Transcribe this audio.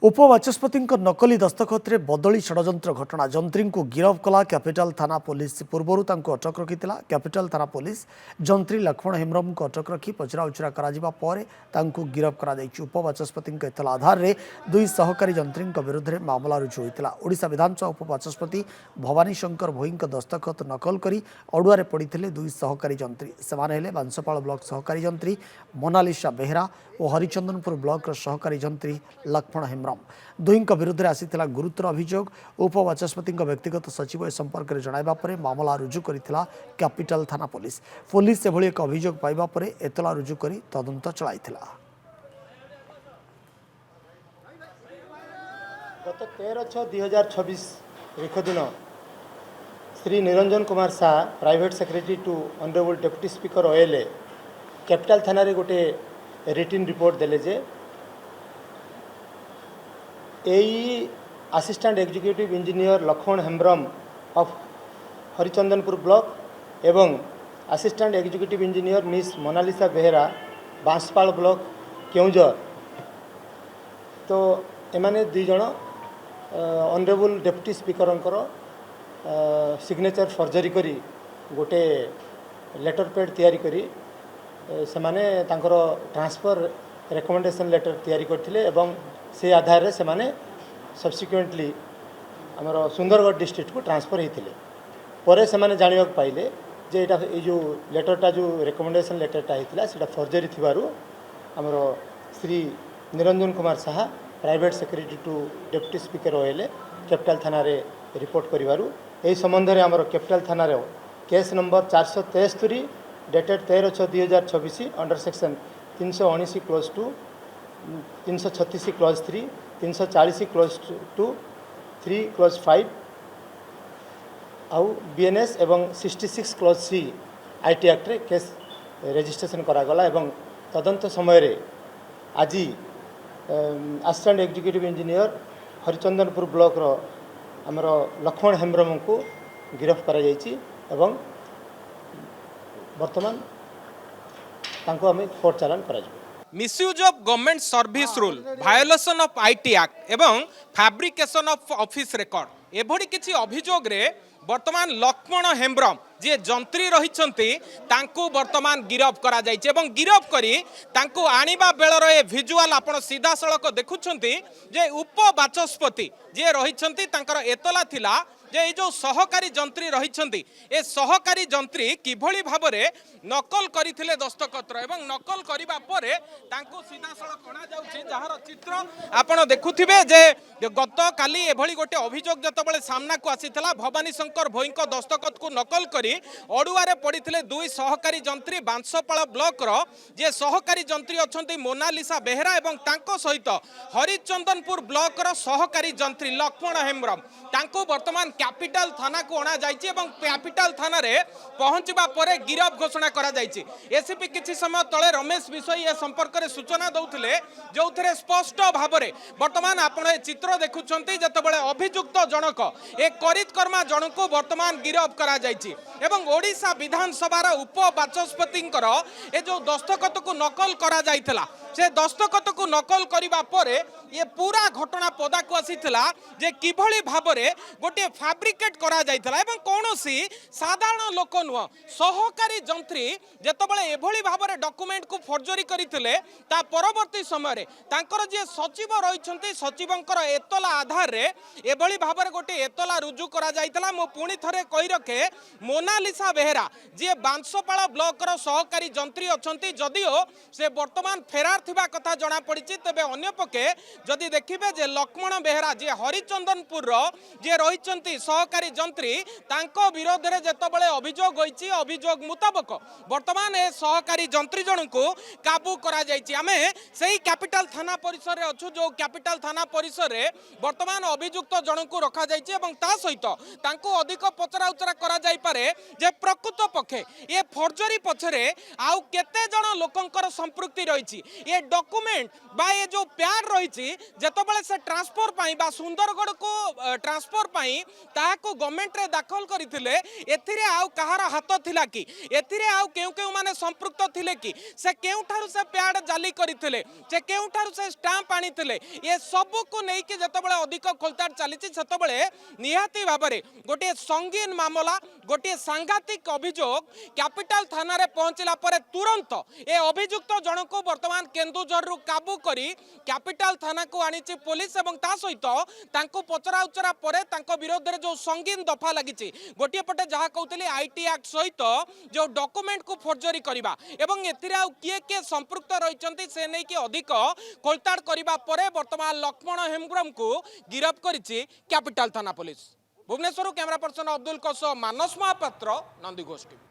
उपवाचस्पति नकली दस्तखत बदली षड्यंत्र घटना जंत्री को गिरफ कला कैपिटल थाना पुलिस पूर्वर अटक रखी कैपिटल थाना पुलिस जंत्री लक्ष्मण हेम्ब्रम को अटक रखी पचराउचरा गिरफ कर उपवाचस्पति इतला आधार में दुई सहकारी जंत्री विरुद्ध में मामला रुजु होता ओडिशा विधानसभा उपवाचस्पति भवानी शंकर भोई दस्तखत नकल कर अड़ुआ पड़ते दुई सहकारी जंत्री से बांसपाल ब्लॉक सहकारी जंत्री मोनालिसा बेहरा और हरिचंदनपुर ब्लॉक सहकारी जंत्री लक्ष्मण हेम्ब्रम दुई विरुद्ध में आसीथिला गुरुतर अभियोग उपवाचस्पति व्यक्तिगत सचिव ए संपर्क में जणाइबा परे मामला रुजु करिथिला कैपिटल थाना पुलिस पुलिस एभली एक अभियोग पाइबा परे एतला रुजु करी तदंत चलाइथिला। गत 13/6/2026 रेख दिन Shri Niranjan Kumar Shah private secretary to honourable deputy speaker OLA capital थाना रे गोटे रिटिन रिपोर्ट देले जे assistant executive engineer Laxman Hembram of Harichandanpur block एवं assistant executive engineer miss Monalisa Behera Banspal block Keonjhar तो एमाने दुई जण honourable deputy speaker signature forgery करी गोटे लेटर पैड तैयारी करी से माने तांकर ट्रांसफर रिकमेंडेशन लेटर तैयारी करथिले एवं से आधार रे से माने सब्सिक्वेंटली आमर सुंदरगढ़ डिस्ट्रिक्ट को ट्रांसफर होते पर से माने जानिबा पाइले जे एटा ए जो लेटरटा जो रिकमेंडेशन लेटरटा होता से फर्जरी थिबारु आमर Shri Niranjan Kumar Shah private secretary to deputy speaker OLA capital थाना रे रिपोर्ट करिवारु एही संबंध रे आमर कैपिटल थाना रे case number 473 dated 13/6/2026 under section 319 clause 2 336 clause 3 340 clause 2 3 clause 5 आउ बीएनएस एवं 66 क्लोज सी आईटी एक्ट रे केस रजिस्ट्रेशन करागला एवं तदंत समय रे आज assistant executive engineer Harichandanpur block रो आमर लक्ष्मण हेम्ब्रम को गिरफ्त करा जायछि एवं वर्तमान तांको हमें कोर्ट चालान करा जाय। Misuse of government service rule violation of IT act एवं फैब्रिकेशन ऑफ ऑफिस रिकॉर्ड एभली किछि अभियोग रे वर्तमान लक्ष्मण हेम्ब्रम जे जंत्री रही वर्तमान गिरफ करा जायछि एवं गिरफ करी तांको आनिबा बेलर ए विजुअल आपण सीधा सड़क देखुछंती जे उपवाचस्पति जे रही तांकर एतला थिला जे ये जो सहकारी जंत्री रही ए सहकारी जंत्री किभली भाबरे नकल करथिले दस्तखत एवं नकल करिबा परे तांको सीधा सड़क अणा जाउछि जहार चित्र आपण देखुथिबे जे गत काली एभली गोटे अभियोग जतबेले सामना को आसीथिला भवानी शंकर भोई दस्तखत को नकल करी अड़ुआरे पड़िथिले दुई सहकारी जंत्री बांसपाल ब्लॉक रो जे सहकारी जंत्री अछंती मोनालिसा बेहरा एवं तांको सहित हरिचंदनपुर ब्लॉक रो सहकारी जंत्री लक्ष्मण हेम्ब्रम तांको वर्तमान कैपिटल थाना को अणा जायछि एवं कैपिटल थाना रे पहुंचबा परे गिरफ घोषणा करा जायछि। एसीपी किछि समय तळे रमेश विषय ए संपर्क रे सूचना दउथिले जोथरे स्पष्ट भाबरे वर्तमान आपण ए चित्र देखुछंती जतबेले अभियुक्त जनक ए करितकर्मा जनक वर्तमान गिरफ करा जायछि एवं ओडिशा विधानसभा रा उपवाचस्पतिंकर ए जो दस्तखत को नकल करा जायथिला से दस्तखत को नकल करिबा परे ये पूरा घटना पदा को आसीथिला जे किभली भाबरे गोटे फैब्रिकेट करा जायथिला एवं कोनोसी साधारण लोक नुह सहकारी जंत्री जेतबेले एभली भाबरे डॉक्यूमेंट को फर्जरी करिथिले ता परवर्ती समय रे तांकर जे सचिव रहिछंती सचिवंकर एतला आधार रे एभली भाबरे गोटे एतला रुजु करा जायथिला मो पुणी थरे कहि रखे मोनालिसा बेहरा जे बांसपाल ब्लॉक रो सहकारी जंत्री अछंती जदिओ से वर्तमान फेरार थिबा कथा जणा पड़िछि तबे अन्य पके जदि देखिबे जे लक्ष्मण बेहरा जे हरिचंदनपुर रो जे रहिछंती सहकारी जंत्री तांको विरोध रे जेतबेले अभियोग होईछि अभियोग मुताबक वर्तमान ए सहकारी जंत्री जनकु काबू करा जायछि। आमे सेही कैपिटल थाना परिसर रे अछु जो कैपिटल थाना परिसर रे बर्तमान अभियुक्त जन को रखा जाइए और ता सहित तांको अधिक पचरा उचरा करा जाई पारे जे प्रकृत पक्षे ये फोर्जरी पछरे आउ केते जन लोकंकर संपृक्ति रही ये डॉक्यूमेंट बा ये जो प्यार रही जेतबेले से ट्रांसफर पाई बा सुंदरगढ़ को ट्रांसफर पाई ताहाको गवर्नमेंट रे दाखल करथिले एथिरे आउ कहार हाथ थिला कि एथिरे आउ केउ केउ माने संपृक्त थिले कि से केउ ठारु से प्याड जाली करथिले से केउ ठारु से स्टाम्प आनिथिले ये सब को नै कि जेतबेले अधिक खोलताड़ चलीछि सेतबेले निहाती भाबरे गोटे संगीन मामला गोटे सांघातिक अभियोग कैपिटल थाना रे पहुंचला परे तुरंत ए अभियुक्त जन को वर्तमान केन्दुझर रु काबू करी कैपिटल थाना को आनिछि पुलिस एवं ता सहित तांको पचरा उचरा परे तांको विरोध रे जो संगीन दफा लागिछि गोटे पटे जहा कहउतली आईटी एक्ट सहित जो डॉक्यूमेंट को फोर्जरी करिबा एवं एथिरे आ किए संपृक्त रहिचंती से नै कि अधिक खोलताड़ करिबा परे वर्तमान लक्ष्मण हेम्ब्रम को गिरफ्त करिछि कैपिटल थाना police. Bhubaneswar camera person Abdul कसो मानस महापात्र नंदीघोष टीवी।